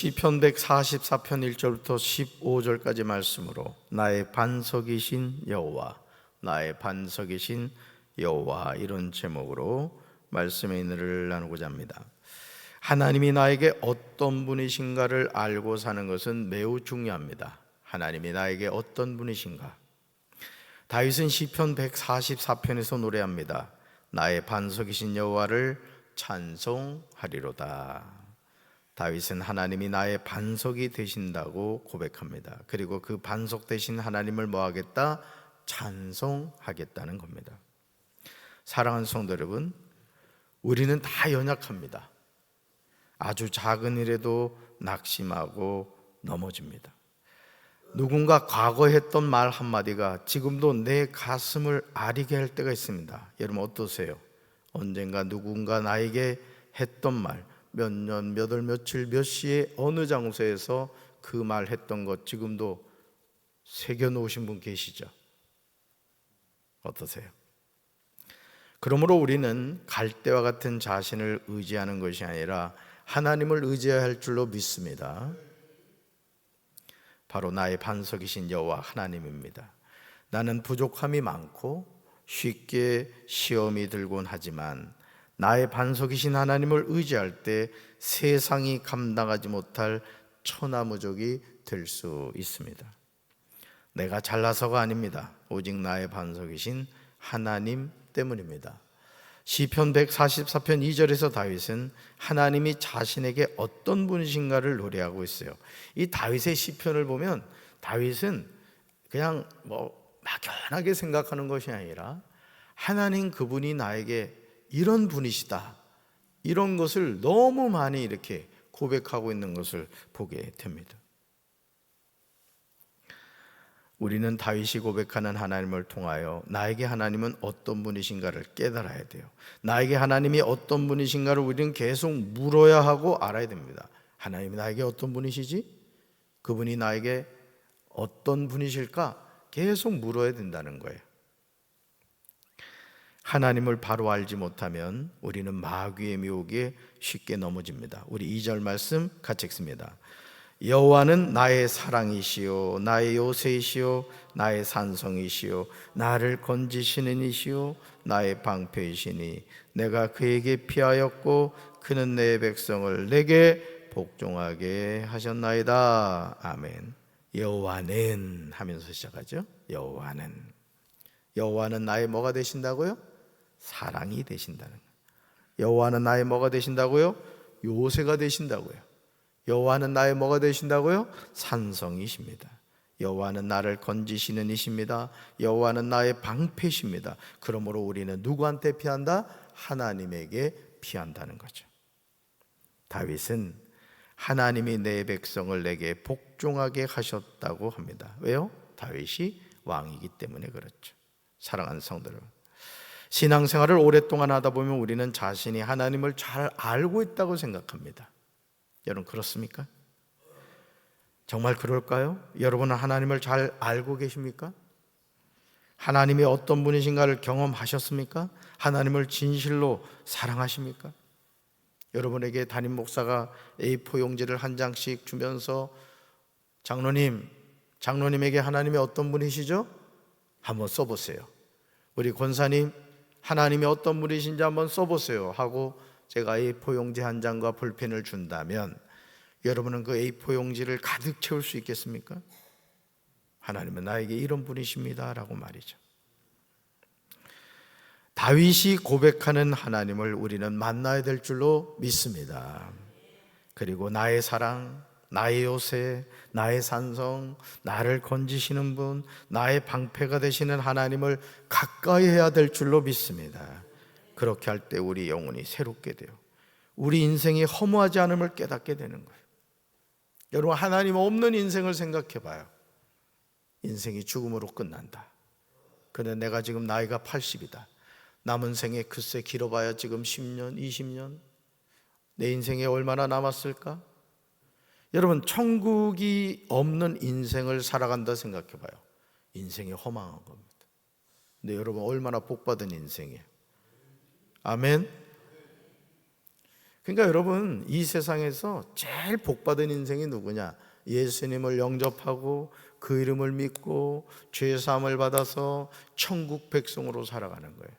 시편 144편 1절부터 15절까지 말씀으로 나의 반석이신 여호와, 나의 반석이신 여호와, 이런 제목으로 말씀의 인을 나누고자 합니다. 하나님이 나에게 어떤 분이신가를 알고 사는 것은 매우 중요합니다. 하나님이 나에게 어떤 분이신가? 다윗은 시편 144편에서 노래합니다. 나의 반석이신 여호와를 찬송하리로다. 다윗은 하나님이 나의 반석이 되신다고 고백합니다. 그리고 그 반석 되신 하나님을 뭐하겠다? 찬송하겠다는 겁니다. 사랑하는 성도 여러분, 우리는 다 연약합니다. 아주 작은 일에도 낙심하고 넘어집니다. 누군가 과거에 했던 말 한마디가 지금도 내 가슴을 아리게 할 때가 있습니다. 여러분 어떠세요? 언젠가 누군가 나에게 했던 말, 몇 년, 몇 월, 며칠, 몇 시에 어느 장소에서 그 말 했던 것 지금도 새겨놓으신 분 계시죠? 어떠세요? 그러므로 우리는 갈대와 같은 자신을 의지하는 것이 아니라 하나님을 의지해야 할 줄로 믿습니다. 바로 나의 반석이신 여호와 하나님입니다. 나는 부족함이 많고 쉽게 시험이 들곤 하지만 나의 반석이신 하나님을 의지할 때 세상이 감당하지 못할 천하무적이 될 수 있습니다. 내가 잘나서가 아닙니다. 오직 나의 반석이신 하나님 때문입니다. 시편 144편 2절에서 다윗은 하나님이 자신에게 어떤 분이신가를 노래하고 있어요. 이 다윗의 시편을 보면 다윗은 그냥 막연하게 생각하는 것이 아니라 하나님 그분이 나에게 이런 분이시다, 이런 것을 너무 많이 이렇게 고백하고 있는 것을 보게 됩니다. 우리는 다윗이 고백하는 하나님을 통하여 나에게 하나님은 어떤 분이신가를 깨달아야 돼요. 나에게 하나님이 어떤 분이신가를 우리는 계속 물어야 하고 알아야 됩니다. 하나님이 나에게 어떤 분이시지? 그분이 나에게 어떤 분이실까? 계속 물어야 된다는 거예요. 하나님을 바로 알지 못하면 우리는 마귀의 미혹에 쉽게 넘어집니다. 우리 2절 말씀 같이 읽습니다. 여호와는 나의 사랑이시요 나의 요새이시요 나의 산성이시요 나를 건지시는 이시요 나의 방패이시니 내가 그에게 피하였고 그는 내 백성을 내게 복종하게 하셨나이다. 아멘. 여호와는 하면서 시작하죠. 여호와는 나의 뭐가 되신다고요? 사랑이 되신다는 거예요. 여호와는 나의 뭐가 되신다고요? 요새가 되신다고요. 여호와는 나의 뭐가 되신다고요? 산성이십니다. 여호와는 나를 건지시는 이십니다. 여호와는 나의 방패십니다. 그러므로 우리는 누구한테 피한다? 하나님에게 피한다는 거죠. 다윗은 하나님이 내 백성을 내게 복종하게 하셨다고 합니다. 왜요? 다윗이 왕이기 때문에 그렇죠. 사랑하는 성도 여러분, 신앙생활을 오랫동안 하다 보면 우리는 자신이 하나님을 잘 알고 있다고 생각합니다. 여러분 그렇습니까? 정말 그럴까요? 여러분은 하나님을 잘 알고 계십니까? 하나님이 어떤 분이신가를 경험하셨습니까? 하나님을 진실로 사랑하십니까? 여러분에게 담임 목사가 A4 용지를 한 장씩 주면서 장로님에게 하나님이 어떤 분이시죠? 한번 써보세요. 우리 권사님, 하나님이 어떤 분이신지 한번 써보세요 하고 제가 A4 용지 한 장과 볼펜을 준다면 여러분은 그 A4 용지를 가득 채울 수 있겠습니까? 하나님은 나에게 이런 분이십니다 라고 말이죠. 다윗이 고백하는 하나님을 우리는 만나야 될 줄로 믿습니다. 그리고 나의 사랑, 나의 요새, 나의 산성, 나를 건지시는 분, 나의 방패가 되시는 하나님을 가까이 해야 될 줄로 믿습니다. 그렇게 할 때 우리 영혼이 새롭게 돼요. 우리 인생이 허무하지 않음을 깨닫게 되는 거예요. 여러분 하나님 없는 인생을 생각해 봐요. 인생이 죽음으로 끝난다. 그런데 내가 지금 나이가 80이다. 남은 생에 글쎄 길어봐야 지금 10년, 20년. 내 인생에 얼마나 남았을까? 여러분 천국이 없는 인생을 살아간다 생각해 봐요. 인생이 허망한 겁니다. 근데 여러분 얼마나 복받은 인생이에요. 아멘. 그러니까 여러분, 이 세상에서 제일 복받은 인생이 누구냐? 예수님을 영접하고 그 이름을 믿고 죄 사함을 받아서 천국 백성으로 살아가는 거예요.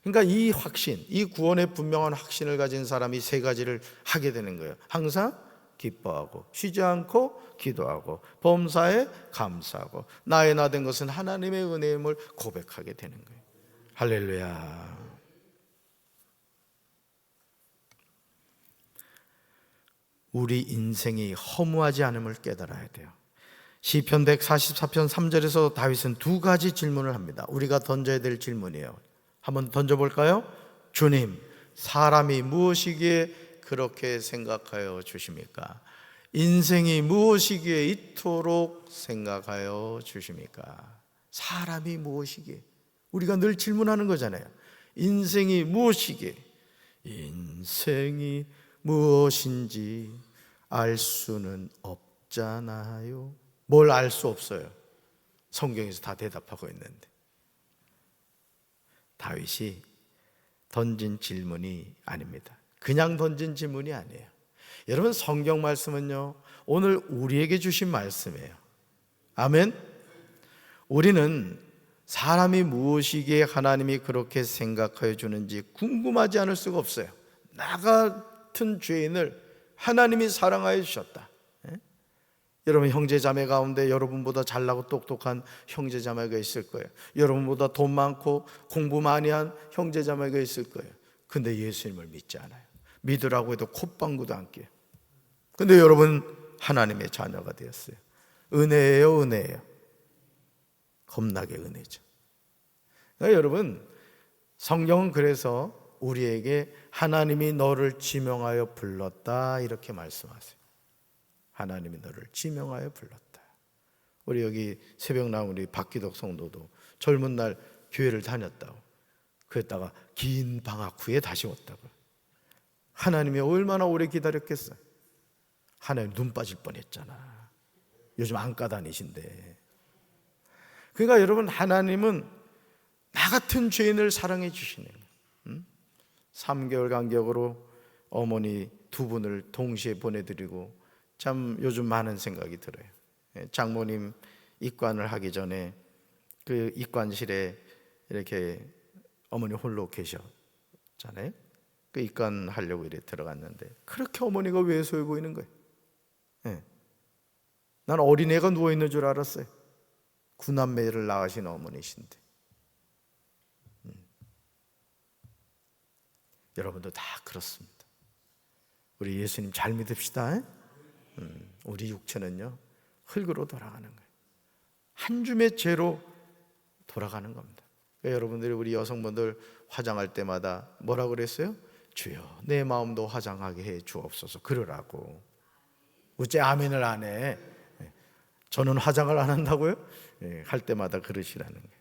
그러니까 이 확신, 이 구원의 분명한 확신을 가진 사람이 세 가지를 하게 되는 거예요. 항상 기뻐하고, 쉬지 않고 기도하고, 범사에 감사하고, 나의 나 된 것은 하나님의 은혜임을 고백하게 되는 거예요. 할렐루야. 우리 인생이 허무하지 않음을 깨달아야 돼요. 시편 144편 3절에서 다윗은 두 가지 질문을 합니다. 우리가 던져야 될 질문이에요. 한번 던져볼까요? 주님, 사람이 무엇이기에 그렇게 생각하여 주십니까? 인생이 무엇이기에 이토록 생각하여 주십니까? 사람이 무엇이기에? 우리가 늘 질문하는 거잖아요. 인생이 무엇이기에? 인생이 무엇인지 알 수는 없잖아요. 뭘 알 수 없어요? 성경에서 다 대답하고 있는데. 다윗이 던진 질문이 아닙니다. 그냥 던진 질문이 아니에요. 여러분, 성경 말씀은요, 오늘 우리에게 주신 말씀이에요. 아멘. 우리는 사람이 무엇이기에 하나님이 그렇게 생각하여 주는지 궁금하지 않을 수가 없어요. 나 같은 죄인을 하나님이 사랑하여 주셨다. 여러분, 형제자매 가운데 여러분보다 잘나고 똑똑한 형제자매가 있을 거예요. 여러분보다 돈 많고 공부 많이 한 형제자매가 있을 거예요. 근데 예수님을 믿지 않아요. 믿으라고 해도 콧방구도 안 껴요. 근데 여러분, 하나님의 자녀가 되었어요. 은혜예요, 은혜예요. 겁나게 은혜죠. 그러니까 여러분, 성경은 그래서 우리에게 하나님이 너를 지명하여 불렀다 이렇게 말씀하세요. 하나님이 너를 지명하여 불렀다. 우리 여기 새벽 나온 우리 박기덕 성도도 젊은 날 교회를 다녔다고, 그랬다가 긴 방학 후에 다시 왔다고. 하나님이 얼마나 오래 기다렸겠어요. 하나님 눈 빠질 뻔했잖아. 요즘 안과 다니신데. 그러니까 여러분, 하나님은 나 같은 죄인을 사랑해 주시네요. 3개월 간격으로 어머니 두 분을 동시에 보내드리고, 참 요즘 많은 생각이 들어요. 장모님 입관을 하기 전에 그 입관실에 이렇게 어머니 홀로 계셨잖아요. 그 입관하려고 이렇게 들어갔는데 그렇게 어머니가 왜소해 보이는 거예요. 난 어린애가 누워있는 줄 알았어요. 구남매를 낳으신 어머니신데. 여러분도 다 그렇습니다. 우리 예수님 잘 믿읍시다. 우리 육체는요, 흙으로 돌아가는 거예요. 한 줌의 죄로 돌아가는 겁니다. 그러니까 여러분들이, 우리 여성분들 화장할 때마다 뭐라고 그랬어요? 주여, 내 마음도 화장하게 해 주옵소서 그러라고. 어째 아멘을 안 해? 저는 화장을 안 한다고요? 할 때마다 그러시라는 거예요.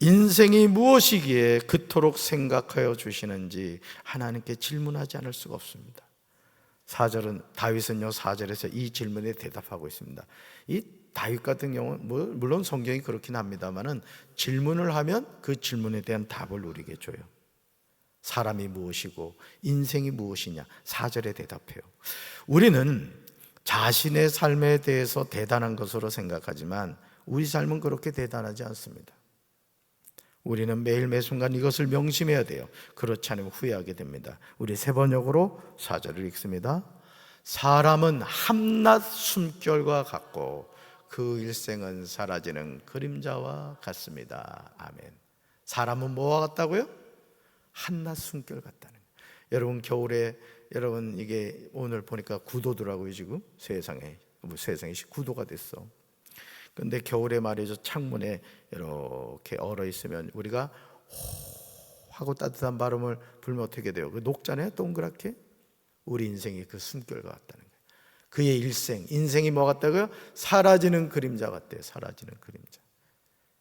인생이 무엇이기에 그토록 생각하여 주시는지 하나님께 질문하지 않을 수가 없습니다. 4절은, 다윗은요 4절에서 이 질문에 대답하고 있습니다. 이 다윗 같은 경우는 물론 성경이 그렇긴 합니다만은 질문을 하면 그 질문에 대한 답을 우리에게 줘요. 사람이 무엇이고 인생이 무엇이냐, 4절에 대답해요. 우리는 자신의 삶에 대해서 대단한 것으로 생각하지만 우리 삶은 그렇게 대단하지 않습니다. 우리는 매일 매순간 이것을 명심해야 돼요. 그렇지 않으면 후회하게 됩니다. 우리 세 번역으로 4절을 읽습니다. 사람은 한낱 숨결과 같고 그 일생은 사라지는 그림자와 같습니다. 아멘. 사람은 뭐와 같다고요? 한낱 숨결 같다는 거예요. 여러분, 겨울에 여러분, 이게 오늘 보니까 9도더라고요. 지금 세상에 9도가 됐어. 근데 겨울에 말이죠, 창문에 이렇게 얼어 있으면 우리가 호 하고 따뜻한 바람을 불면 어떻게 돼요? 그 녹잖아요, 동그랗게. 우리 인생이 그 숨결과 같다는 거예요. 그의 일생, 인생이 뭐 같다고요? 사라지는 그림자 같대요. 사라지는 그림자.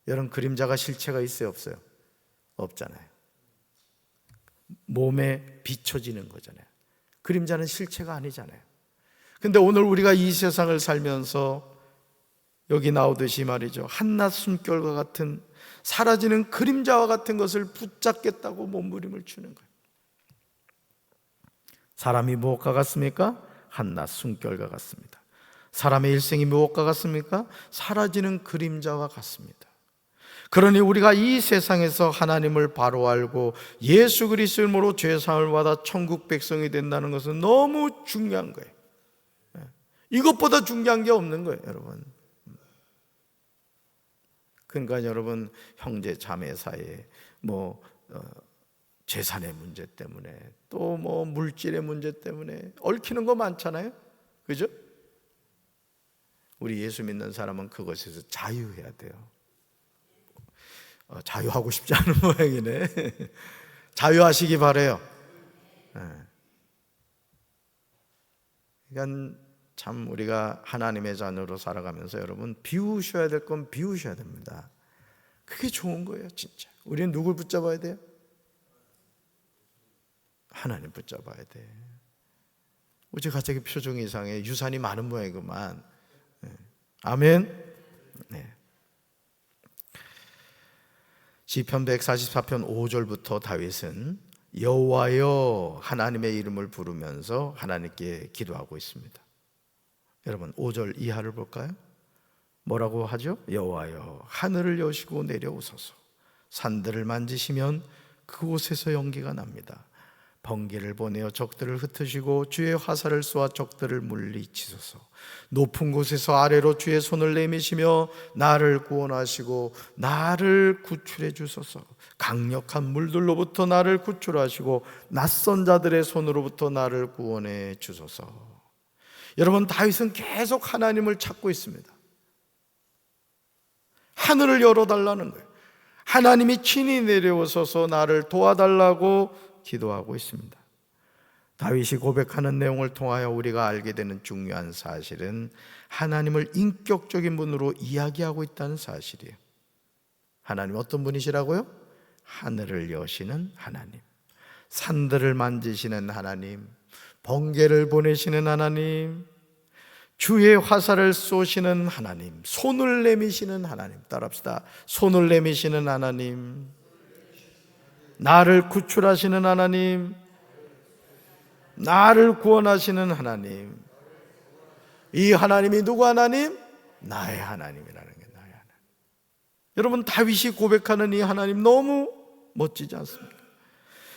여러분, 그림자가 실체가 있어요, 없어요? 없잖아요. 몸에 비춰지는 거잖아요. 그림자는 실체가 아니잖아요. 근데 오늘 우리가 이 세상을 살면서 여기 나오듯이 말이죠, 한낱 숨결과 같은 사라지는 그림자와 같은 것을 붙잡겠다고 몸부림을 추는 거예요. 사람이 무엇과 같습니까? 한낮 숨결과 같습니다. 사람의 일생이 무엇과 같습니까? 사라지는 그림자와 같습니다. 그러니 우리가 이 세상에서 하나님을 바로 알고 예수 그리스도의 이름으로 죄사함을 받아 천국 백성이 된다는 것은 너무 중요한 거예요. 이것보다 중요한 게 없는 거예요, 여러분. 그러니까 여러분, 형제 자매 사이에 재산의 문제 때문에 또 물질의 문제 때문에 얽히는 거 많잖아요, 그죠? 우리 예수 믿는 사람은 그것에서 자유해야 돼요. 자유하고 싶지 않은 모양이네. 자유하시기 바라요. 그러니까 참 우리가 하나님의 자녀로 살아가면서 여러분, 비우셔야 될 건 비우셔야 됩니다. 그게 좋은 거예요, 진짜. 우리는 누굴 붙잡아야 돼요? 하나님 붙잡아야 돼. 어제 갑자기 표정이 이상해. 유산이 많은 모양이구만. 아멘. 네. 시편 144편 5절부터 다윗은 여호와여 하나님의 이름을 부르면서 하나님께 기도하고 있습니다. 여러분, 5절 이하를 볼까요? 뭐라고 하죠? 여호와여 하늘을 여시고 내려오소서. 산들을 만지시면 그곳에서 연기가 납니다. 번개를 보내어 적들을 흩으시고 주의 화살을 쏘아 적들을 물리치소서. 높은 곳에서 아래로 주의 손을 내미시며 나를 구원하시고 나를 구출해 주소서. 강력한 물들로부터 나를 구출하시고 낯선 자들의 손으로부터 나를 구원해 주소서. 여러분, 다윗은 계속 하나님을 찾고 있습니다. 하늘을 열어달라는 거예요. 하나님이 친히 내려오셔서 나를 도와달라고 기도하고 있습니다. 다윗이 고백하는 내용을 통하여 우리가 알게 되는 중요한 사실은 하나님을 인격적인 분으로 이야기하고 있다는 사실이에요. 하나님 어떤 분이시라고요? 하늘을 여시는 하나님, 산들을 만지시는 하나님, 번개를 보내시는 하나님, 주의 화살을 쏘시는 하나님, 손을 내미시는 하나님. 따라합시다. 손을 내미시는 하나님, 나를 구출하시는 하나님, 나를 구원하시는 하나님. 이 하나님이 누구 하나님? 나의 하나님이라는 게 나의 하나님. 여러분, 다윗이 고백하는 이 하나님 너무 멋지지 않습니까?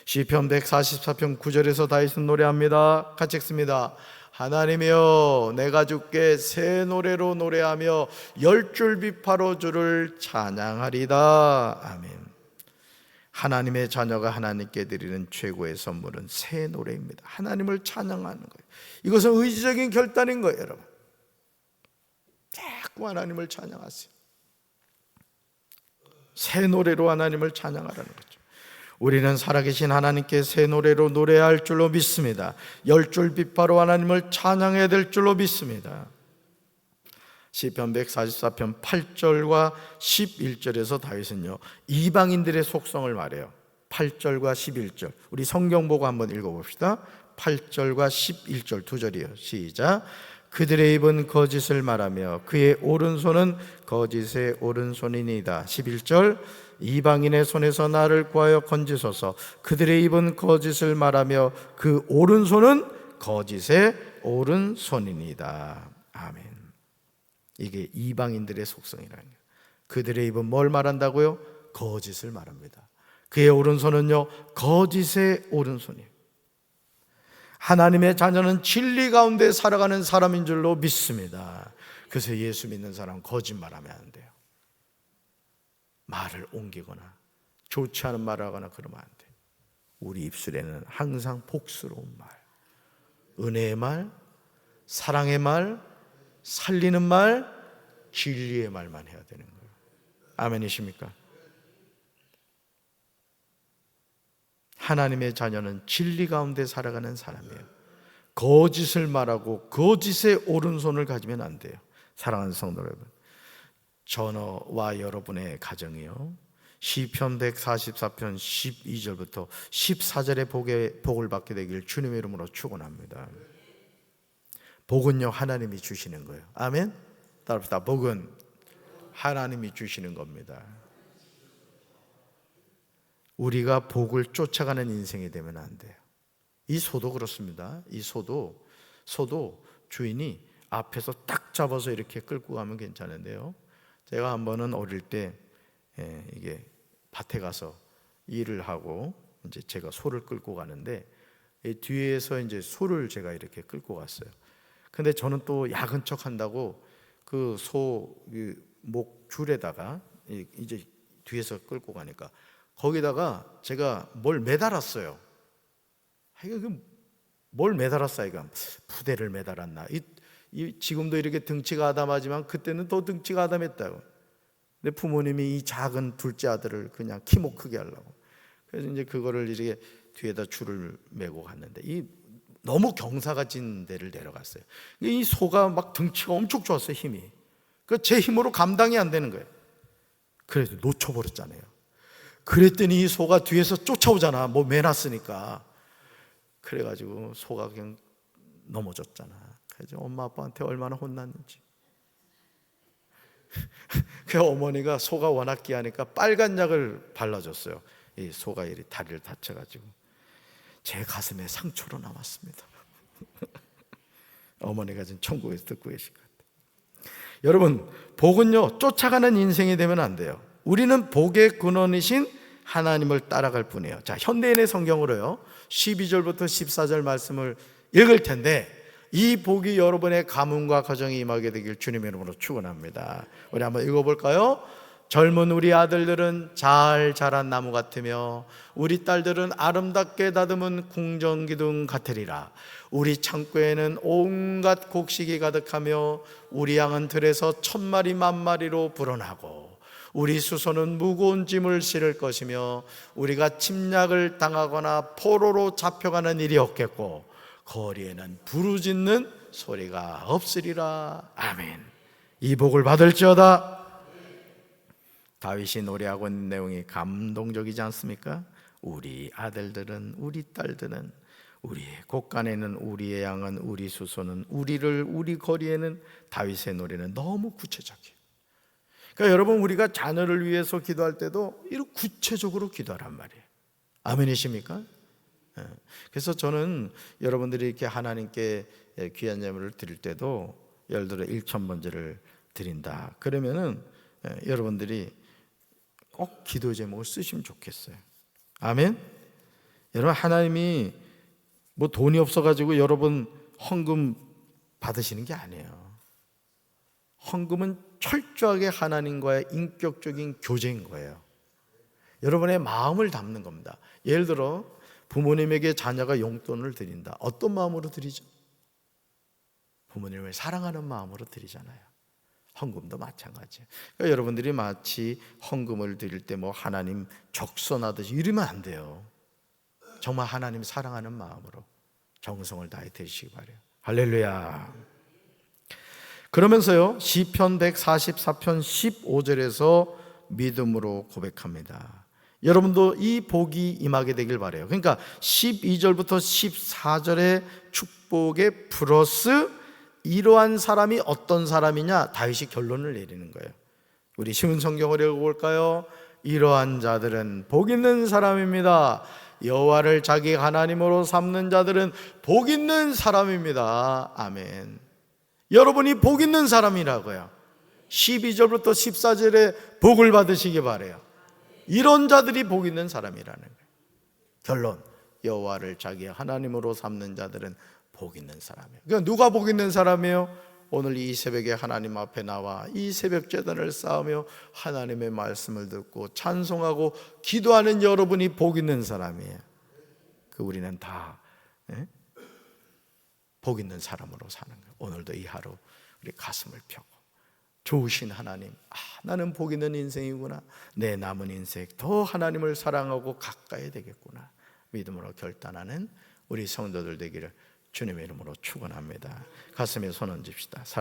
시편 144편 9절에서 다윗은 노래합니다. 같이 읽습니다. 하나님이여 내가 주께 새 노래로 노래하며 열줄 비파로 주를 찬양하리다. 아멘. 하나님의 자녀가 하나님께 드리는 최고의 선물은 새 노래입니다. 하나님을 찬양하는 거예요. 이것은 의지적인 결단인 거예요, 여러분. 자꾸 하나님을 찬양하세요. 새 노래로 하나님을 찬양하라는 거죠. 우리는 살아계신 하나님께 새 노래로 노래할 줄로 믿습니다. 열줄 빛바로 하나님을 찬양해야 될 줄로 믿습니다. 시편 144편 8절과 11절에서 다윗은요, 이방인들의 속성을 말해요. 8절과 11절. 우리 성경 보고 한번 읽어봅시다. 8절과 11절 두 절이에요. 시작. 그들의 입은 거짓을 말하며 그의 오른손은 거짓의 오른손이니이다. 11절. 이방인의 손에서 나를 구하여 건지소서. 그들의 입은 거짓을 말하며 그 오른손은 거짓의 오른손이니이다. 아멘. 이게 이방인들의 속성이라는 거예요. 그들의 입은 뭘 말한다고요? 거짓을 말합니다. 그의 오른손은요, 거짓의 오른손이에요. 하나님의 자녀는 진리 가운데 살아가는 사람인 줄로 믿습니다. 그래서 예수 믿는 사람은 거짓말하면 안 돼요. 말을 옮기거나 좋지 않은 말을 하거나 그러면 안 돼요. 우리 입술에는 항상 복스러운 말, 은혜의 말, 사랑의 말, 살리는 말, 진리의 말만 해야 되는 거예요. 아멘이십니까? 하나님의 자녀는 진리 가운데 살아가는 사람이에요. 거짓을 말하고 거짓의 오른손을 가지면 안 돼요. 사랑하는 성도 여러분, 저와 여러분의 가정이요, 시편 144편 12절부터 14절의 복을 받게 되길 주님의 이름으로 축원합니다. 복은요, 하나님이 주시는 거예요. 아멘. 따라합시다. 복은 하나님이 주시는 겁니다. 우리가 복을 쫓아가는 인생이 되면 안 돼요. 이 소도 그렇습니다. 이 소도 주인이 앞에서 딱 잡아서 이렇게 끌고 가면 괜찮은데요, 제가 한 번은 어릴 때 이게 밭에 가서 일을 하고 이제 제가 소를 끌고 가는데 이 뒤에서 이제 소를 제가 이렇게 끌고 갔어요. 근데 저는 또 야근 척 한다고 그 소 목 줄에다가 이제 뒤에서 끌고 가니까 거기다가 제가 뭘 매달았어요. 뭘 매달았어? 이거 푸대를 매달았나? 지금도 이렇게 등치가 아담하지만 그때는 더 등치가 아담했다고. 근데 부모님이 이 작은 둘째 아들을 그냥 키모 크게 하려고, 그래서 이제 그거를 이렇게 뒤에다 줄을 메고 갔는데 너무 경사가 진 데를 내려갔어요. 이 소가 막 등치가 엄청 좋았어요, 힘이. 제 힘으로 감당이 안 되는 거예요. 그래서 놓쳐버렸잖아요. 그랬더니 이 소가 뒤에서 쫓아오잖아, 뭐 매놨으니까. 그래가지고 소가 그냥 넘어졌잖아. 그래서 엄마 아빠한테 얼마나 혼났는지. 그 어머니가 소가 워낙 귀하니까 빨간 약을 발라줬어요. 이 소가 이리 다리를 다쳐가지고 제 가슴에 상처로 남았습니다. 어머니가 지금 천국에서 듣고 계실 것 같아요. 여러분, 복은요 쫓아가는 인생이 되면 안 돼요. 우리는 복의 근원이신 하나님을 따라갈 뿐이에요. 자, 현대인의 성경으로요 12절부터 14절 말씀을 읽을 텐데, 이 복이 여러분의 가문과 가정에 임하게 되길 주님의 이름으로 축원합니다. 우리 한번 읽어볼까요? 젊은 우리 아들들은 잘 자란 나무 같으며 우리 딸들은 아름답게 다듬은 궁전기둥 같으리라. 우리 창고에는 온갖 곡식이 가득하며 우리 양은 들에서 1000마리 만마리로 불어나고 우리 수소는 무거운 짐을 실을 것이며 우리가 침략을 당하거나 포로로 잡혀가는 일이 없겠고 거리에는 부르짖는 소리가 없으리라. 아멘. 이 복을 받을지어다. 다윗이 노래하고 있는 내용이 감동적이지 않습니까? 우리 아들들은, 우리 딸들은, 우리의 곳간에는, 우리의 양은, 우리 수소는, 우리 거리에는. 다윗의 노래는 너무 구체적이에요. 그러니까 여러분, 우리가 자녀를 위해서 기도할 때도 이렇게 구체적으로 기도하란 말이에요. 아멘이십니까? 그래서 저는 여러분들이 이렇게 하나님께 귀한 예물을 드릴 때도 예를 들어 1,000번제를 드린다 그러면은 여러분들이 꼭 기도 제목을 쓰시면 좋겠어요. 아멘. 여러분, 하나님이 뭐 돈이 없어가지고 여러분 헌금 받으시는 게 아니에요. 헌금은 철저하게 하나님과의 인격적인 교제인 거예요. 여러분의 마음을 담는 겁니다. 예를 들어 부모님에게 자녀가 용돈을 드린다. 어떤 마음으로 드리죠? 부모님을 사랑하는 마음으로 드리잖아요. 헌금도 마찬가지예요. 그러니까 여러분들이 마치 헌금을 드릴 때 뭐 하나님 적선하듯이 이러면 안 돼요. 정말 하나님 사랑하는 마음으로 정성을 다해 드리시기 바라요. 할렐루야. 그러면서요 시편 144편 15절에서 믿음으로 고백합니다. 여러분도 이 복이 임하게 되길 바라요. 그러니까 12절부터 14절의 축복의 플러스 이러한 사람이 어떤 사람이냐, 다윗이 결론을 내리는 거예요. 우리 쉬운 성경을 읽어볼까요? 이러한 자들은 복 있는 사람입니다. 여호와를 자기 하나님으로 삼는 자들은 복 있는 사람입니다. 아멘. 여러분이 복 있는 사람이라고요. 12절부터 14절에 복을 받으시기 바라요. 이런 자들이 복 있는 사람이라는 거예요. 결론, 여호와를 자기 하나님으로 삼는 자들은 복 있는 사람이에요. 그러니까 누가 복 있는 사람이에요? 오늘 이 새벽에 하나님 앞에 나와 이 새벽 제단을 쌓으며 하나님의 말씀을 듣고 찬송하고 기도하는 여러분이 복 있는 사람이에요. 우리는 다 복 있는 사람으로 사는 거예요. 오늘도 이 하루 우리 가슴을 펴고 좋으신 하나님, 나는 복 있는 인생이구나. 내 남은 인생 더 하나님을 사랑하고 가까이 되겠구나. 믿음으로 결단하는 우리 성도들 되기를 주님의 이름으로 축원합니다. 가슴에 손 얹읍시다. 사랑